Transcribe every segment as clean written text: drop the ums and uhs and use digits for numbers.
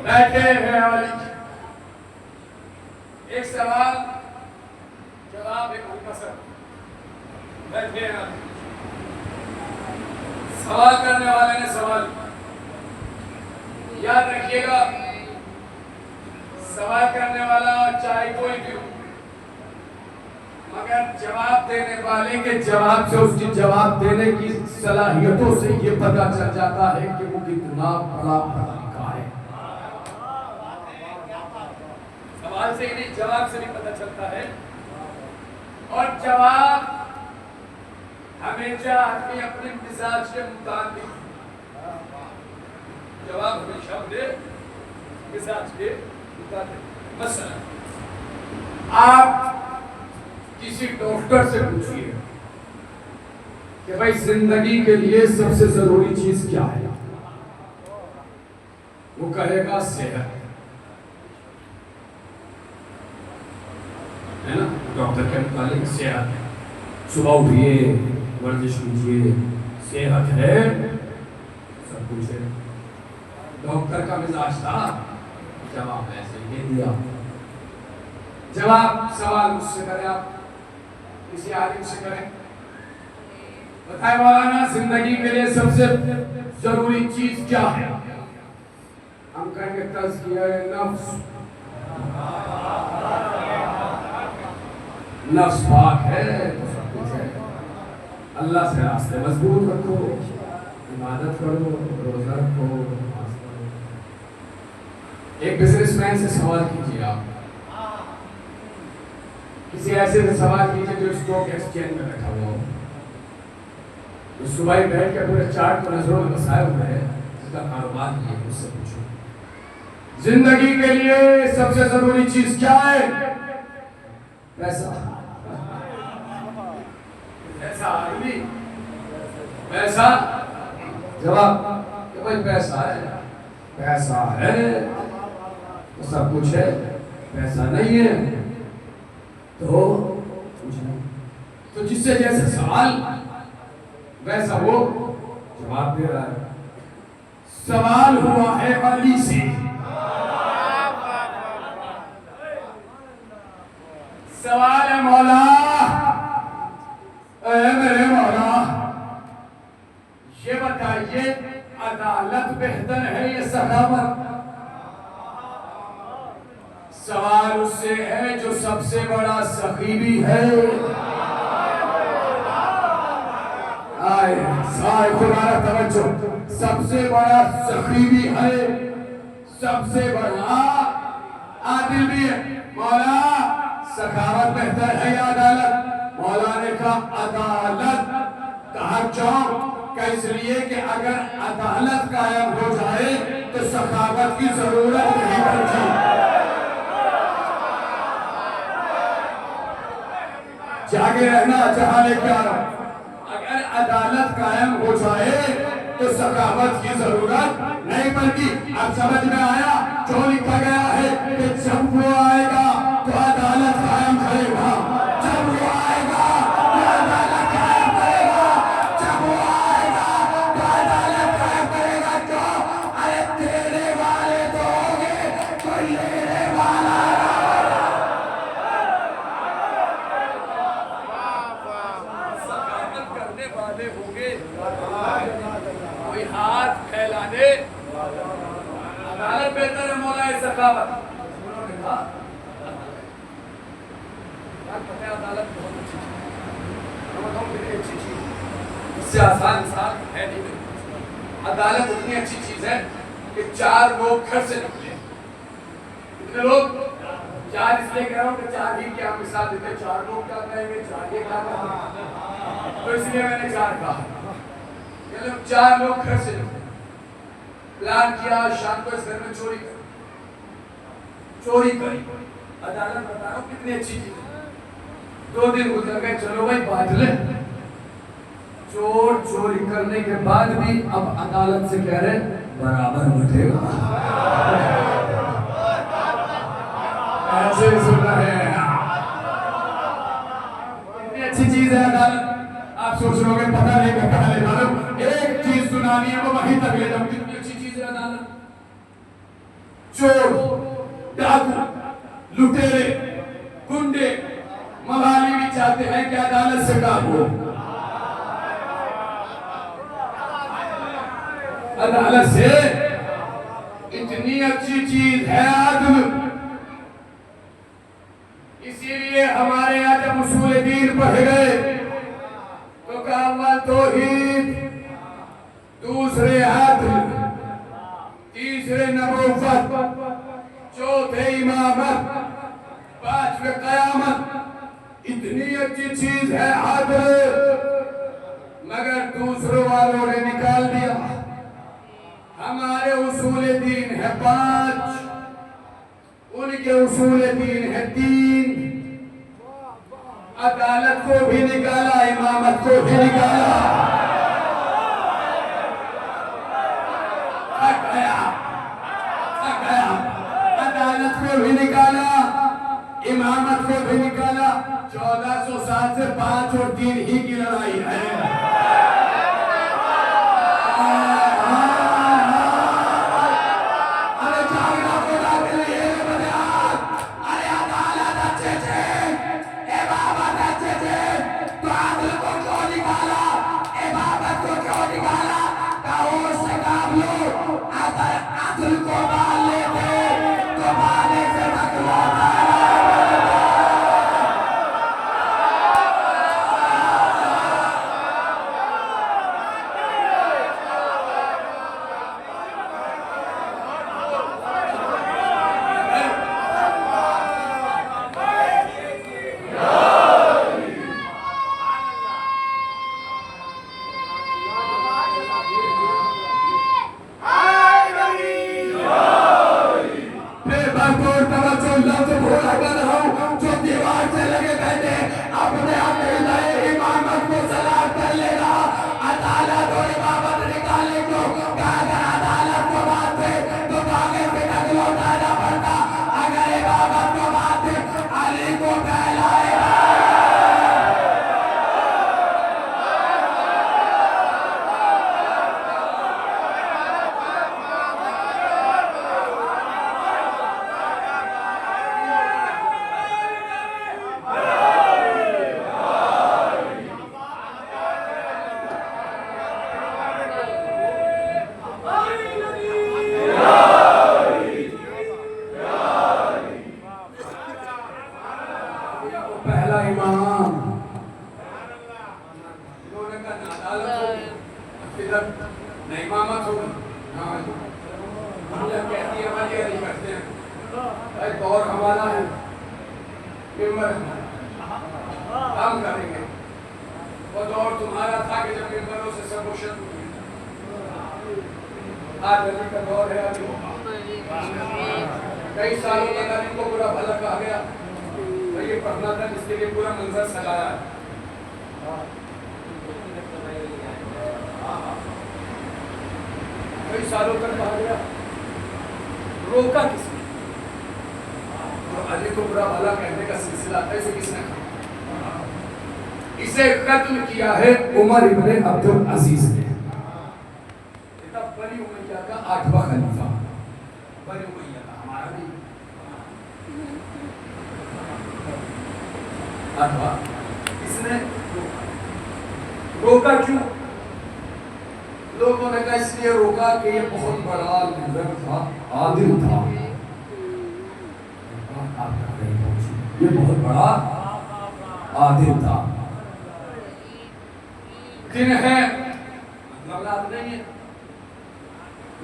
بیٹھے ہیں علی. ایک سوال جواب ایک مختصر. بیٹھے ہیں علی. سوال کرنے والے نے سوال یاد رکھیے گا. سوال کرنے والا چاہے کوئی بھی ہو مگر جواب دینے والے کے جواب سے اس کی جواب دینے کی صلاحیتوں سے یہ پتہ چل جاتا ہے کہ وہ کتنا بڑا پڑھا ہے. سوال سے ہی نہیں جواب سے بھی پتہ چلتا ہے. اور جواب ہمیشہ آدمی اپنے مزاج کے مطابق جواب ہمیشہ اپنے مزاج کے مطابق. مثلا آپ کسی ڈاکٹر سے پوچھئے کہ بھائی زندگی کے لیے سب سے ضروری چیز کیا ہے؟ وہ کہے گا صحت. ہے نا؟ ڈاکٹر کے متعلق صحت ہے. صبح اٹھئے ورزش کیجئے صحت ہے سب کچھ ہے. ڈاکٹر کا مزاج تھا جواب ایسے ہی دیا. جواب سوال مجھ سے کریں آپ کسی عالم سے کریں بتائے مولانا زندگی کے لیے سب سے ضروری چیز کیا ہے؟ ہم کہیں گے تزکیہ نفس. نفس پاک ہے تو سب کچھ ہے. اللہ سے راستے مضبوط رکھو, عبادت کرو, روزہ رکھو, نماز پڑھو. ایک بزنس مین سے سوال کیجیے آپ, کسی ایسے سے سوال کیجیے جو اسٹاک ایکسچینج میں بیٹھا ہوا ہو, جو صبح ہی بیٹھ کے پورے چارٹ کو نظروں میں بسائے ہوئے ہے, جس کا کاروبار نہیں ہے, اس سے پوچھو زندگی کے لیے سب سے ضروری چیز کیا ہے؟ پیسہ. پیسہ جواب کہ بھائی پیسہ ہے. پیسہ ہے تو سب کچھ ہے, پیسہ نہیں ہے تو کچھ نہیں. تو جس سے جیسے سوال ویسا وہ جواب دے رہا ہے. سوال ہوا ہے علی سے, سوال ہے مولا اے میرے مولا یہ بتائیے عدالت بہتر ہے یا سخاوت؟ سوال اس سے ہے جو سب سے بڑا سخی بھی ہے. آئے خدا توجہ, سب سے بڑا سخی بھی ہے, سب سے بڑا عادل بھی ہے. مولا سخاوت بہتر ہے یا عدالت؟ مولا نے کہا عدالت. کہا کیوں؟ کہ اس لیے کہ اگر عدالت قائم ہو جائے تو سخاوت کی ضرورت نہیں پڑتی. جاگے رہنا جہاں لے کے آ رہا. اگر عدالت قائم ہو جائے تو سخاوت کی ضرورت نہیں پڑتی. اب سمجھ میں آیا جو لکھا گیا ہے کہ جب وہ آئے گا تو عدالت قائم کرے گا. جب وہ آئے گا تو عدالت قائم کرے گا. جب وہ آئے گا تو عدالت قائم کرے گا. کیوں؟ ارے دینے والے تو ہوں گے, کوئی لینے والا سخاوت کرنے والے ہوں گے, کوئی ہاتھ پھیلانے. عدالت بہتر ہے مولا ہے سخاوت. انہوں نے کہا عدالت بہت اچھی چیز, اس سے آسان مثال ہے نہیں. عدالت اتنی اچھی چیز ہے کہ 4 لوگ گھر سے نکلے. کتنے لوگ؟ 4 اس لیے کہہ رہا ہوں کہ 4 ہی کیا مثال دیتے, 4 لوگ کیا کہیں گے, 4 یہ کیا کہیں گے, تو اس لیے میں نے 4 کہا. 4 لوگ گھر سے نکلے, پلان کیا شام کو اس گھر میں چوری کری. عدالت بتا رہا ہوں کتنی اچھی چیز ہے. 2 دن گزر گئے, چلو بھائی بانٹ لیں. چور چوری کرنے کے بعد بھی اب عدالت سے کہہ رہے برابر بٹے گا. ایسے سن رہے ہیں آپ سوچ رہے ہو کہ پتہ نہیں کہ کہاں لے جا رہے ہو، ایک چیز سنانی ہے وہ وہیں تک لے جاؤں. کتنی اچھی چیز ہے عدالت. چور، ڈاکو، لٹیرے، گنڈے، موالی بھی چاہتے ہیں کہ عدالت سے کام ہو. عدالت سے اتنی اچھی چیز ہے عدل. اسی لیے ہمارے یہاں جب اصول دین پڑھے گئے تو کہا اول توحید، دوسرے عدل، تیسرے نبوت، چوتھے امامت، پانچویں قیامت. اتنی اچھی چیز ہے عدل، مگر دوسروں والوں نے نکال دیا. ہمارے اصول دین ہے 5، ان کے اصول دین ہے 3. عدالت کو بھی نکالا، امامت کو بھی نکالا. تھک گیا. عدالت کو بھی نکالا، امامت کو بھی نکالا. 1400 سال سے 5 اور 3 ہی کی لڑائی ہے. ہم کریں گے. وہ دور تمہارا تھا کہ جب ممبروں سے سب روشن ہوئی. آج علی کا دور ہے. علی کئی سالوں تک علی کو برا بھلا کہا گیا. میں یہ پڑھنا تھا جس کے لیے پورا منظر سجایا ہے. کئی سالوں تک کہا گیا. روکا کس نے؟ علی کو برا بھلا کہنے کا سلسلہ ایسے کس نے کہا؟ اسے قتل کیا ہے عمر ابن عبدالعزیز نے. بنی امیہ کا 8واں خلیفہ. بنی امیہ کا ہمارا بھی 8واں. اس نے روکا کیوں؟ لوگوں نے کہا اس لیے روکا کہ یہ بہت بڑا لیڈر تھا، عادل تھا. یہ بہت بڑا عادل تھا. دن ہے مطلب رات نہیں ہے.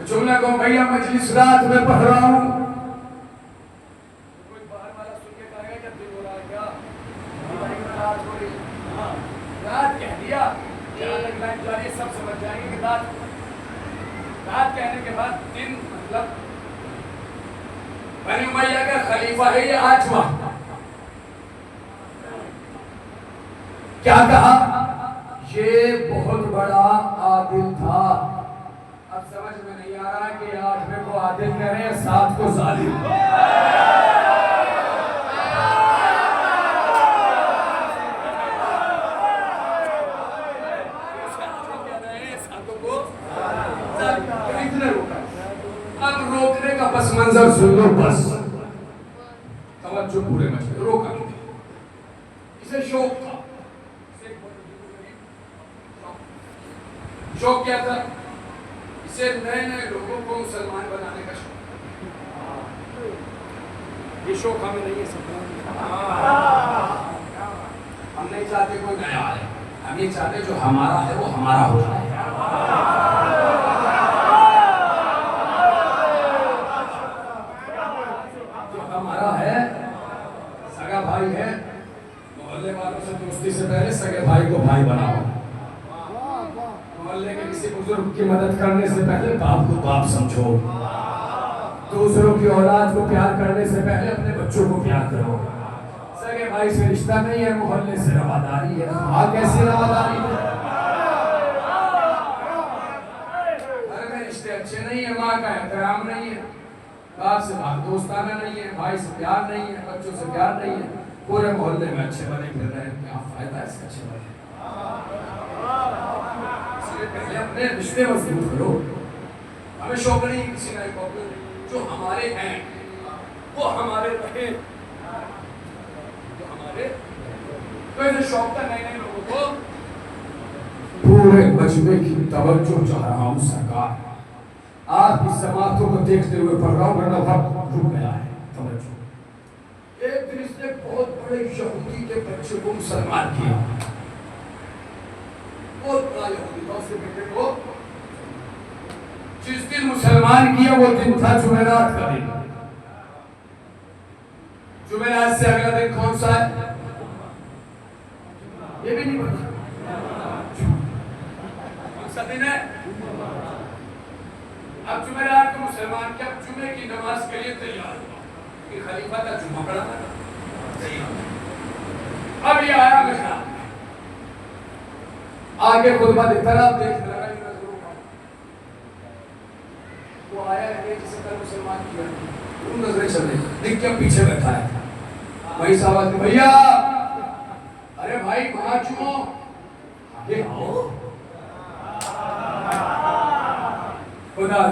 جملہ کو بھیا مجلس رات میں پڑھ رہا ہوں. کوئی باہر والا سن کے کہے گا کہ دن ہو رہا ہے کیا؟ رات ہو رہی. رات کہہ دیا. جہاں تک لائن جاری ہے سب سمجھ جائیں گے کہ رات کہنے کے بعد دن مطلب بنی امیہ کا خلیفہ ہے یہ 8واں. کیا کہا؟ یہ بہت بڑا عادل تھا. اب سمجھ میں نہیں آ رہا کہ 8ویں کو عادل کہیں 7 کو ظالم. سن لو بس. توجہ پورے مجلس روکا نہیں. اسے شوق تھا. شوق کیا تھا؟ اسے نئے نئے لوگوں کو مسلمان بنانے کا شوق. یہ شوق ہمیں نہیں ہے سب. ہم نہیں چاہتے کوئی نیا آئے. ہم یہ چاہتے جو ہمارا ہے وہ ہمارا ہو جائے. جو ہمارا ہے سگا بھائی ہے. محلے والوں سے دوستی سے پہلے سگے بھائی کو بھائی بناؤ. محلے کے کسی بزرگ کی مدد کرنے سے پہلے باپ کو باپ سمجھو. دوسروں کی اولاد کو پیار کرنے سے پہلے اپنے بچوں کو پیار کرو. سگے بھائی سے رشتہ نہیں ہے, محلے سے رواداری ہے. ماں کیسی رواداری ہے؟ گھر میں رشتے اچھے نہیں ہیں, ماں کا احترام نہیں ہے, باپ سے بات دوستانہ نہیں ہے, بھائی سے پیار نہیں ہے, بچوں سے پیار نہیں ہے. پورے محلے میں اچھے بنے پھر رہے ہیں. کیا فائدہ ہے اس کا اچھے بنے؟ اس لیے پہلے اپنے رشتے مضبوط کرو. ہمیں شوق نہیں کسی نئے کو. جو ہمارے ہیں وہ ہمارے رہے. جو ہمارے تو ایسے شوق تھا نئے نئے لوگوں کو. پورے مجمع کی توجہ چاہ رہا ہوں سرکار. آپ کی سماعتوں کو دیکھتے ہوئے پڑھ رہا ہوں ورنہ وقت رک گیا ہے. توجہ. ایک دن اس نے بہت بڑے یہودی کے بچے کو مسلمان کیا. بہت بڑا یہودی تھا, اس کے بیٹے کو جس دن مسلمان کیا وہ دن تھا جمعرات کا دن. جمعرات سے اگلا دن کون سا ہے یہ بھی نہیں پتا. کون سا دن ہے؟ اب جمعرات کو مسلمان کیا, جمعے کی نماز کے لیے تیار ہوا. کہ خلیفہ کا جمعہ پڑا تھا. اب یہ آیا محراب میں, آگے خطبہ دیتا رہا. آپ دیکھ لگا وہ آیا ہے جسے کل مسلمان کیا. ان نظریں چل رہی, دیکھ کے پیچھے بیٹھا ہے. بھائی صاحب کہ بھیا ارے بھائی وہاں چوں آگے آؤ. خدا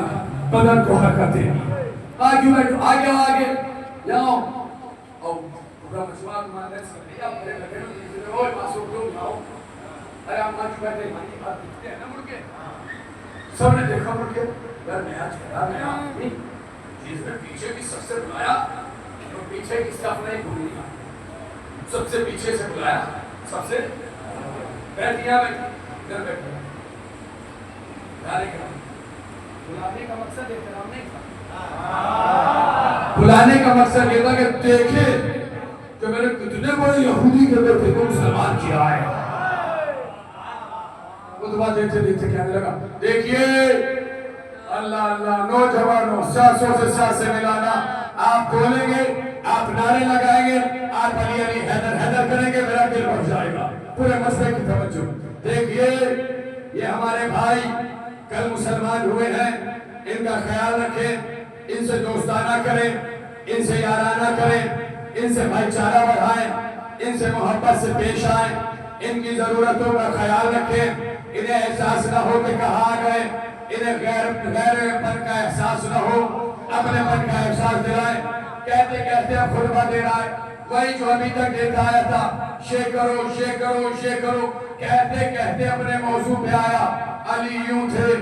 بدن کو حرکت دے. آگے بیٹھو, آگے آگے جاؤ. اور پورا مجمع ماندہ سے بھیا پڑے لگے ہو اوہ معصوم لوگ آؤ. ارے آپ وہاں چوں بیٹھے ہماری بات دکھتے ہیں نا مڑ کے. سب نے دیکھا مڑ کے. یار میں آج کہا میں آدمی چیز میں پیچھے کی سب سے بلایا تو پیچھے کی صف نہیں بھولنی. سب سے پیچھے سے بلایا, سب سے بیٹھ گیا. ادھر بیٹھ گیا. بلانے کا مقصد احترام نہیں تھا. بلانے کا مقصد یہ تھا کہ دیکھے کہ میں نے کتنے بڑے یہودی کے بیٹے کو مسلمان کیا ہے. خطبہ دیکھتے دیکھتے کہنے لگا دیکھیے اللہ اللہ نوجوانوں سیاسوں سے سیاسے ملانا. آپ بولیں گے, آپ نعرے لگائیں گے, آپ علی علی حیدر حیدر کریں گے, میرا دل بڑھ جائے گا. پورے مسئلے کی توجہ. دیکھیے یہ ہمارے بھائی کل مسلمان ہوئے ہیں, ان کا خیال رکھیں, ان سے دوستانہ کریں, ان سے یارانہ کریں, ان سے بھائی چارہ بڑھائیں, ان سے محبت سے پیش آئیں, ان کی ضرورتوں کا خیال رکھیں. انہیں احساس نہ ہو کہ کہاں گئے, انہیں غیر پن کا احساس نہ ہو, اپنے پن کا احساس دلائیں. کہتے کہتے اب خطبہ دے رہا ہے وہی جو ابھی تک دیتا آیا تھا. شے کرو شے کرو شے کرو. کہتے کہتے اپنے موضوع پہ آیا. علی یوں تھے,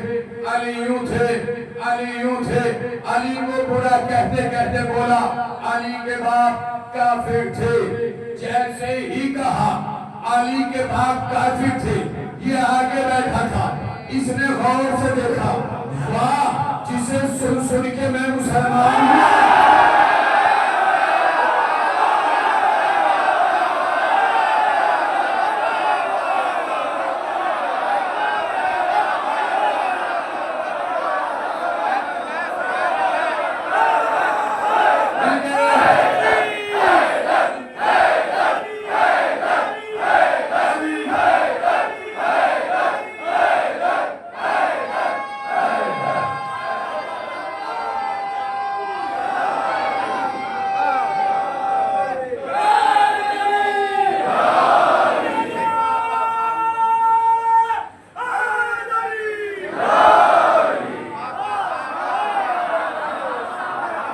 علی یوں تھے, علی یوں تھے. علی کو برا کہتے کہتے بولا علی کے باپ کافر تھے. جیسے ہی کہا علی کے باپ کافر تھے, یہ آگے بیٹھا تھا, اس نے غور سے دیکھا, واہ جسے سن سن کے میں مسلمان ہوں.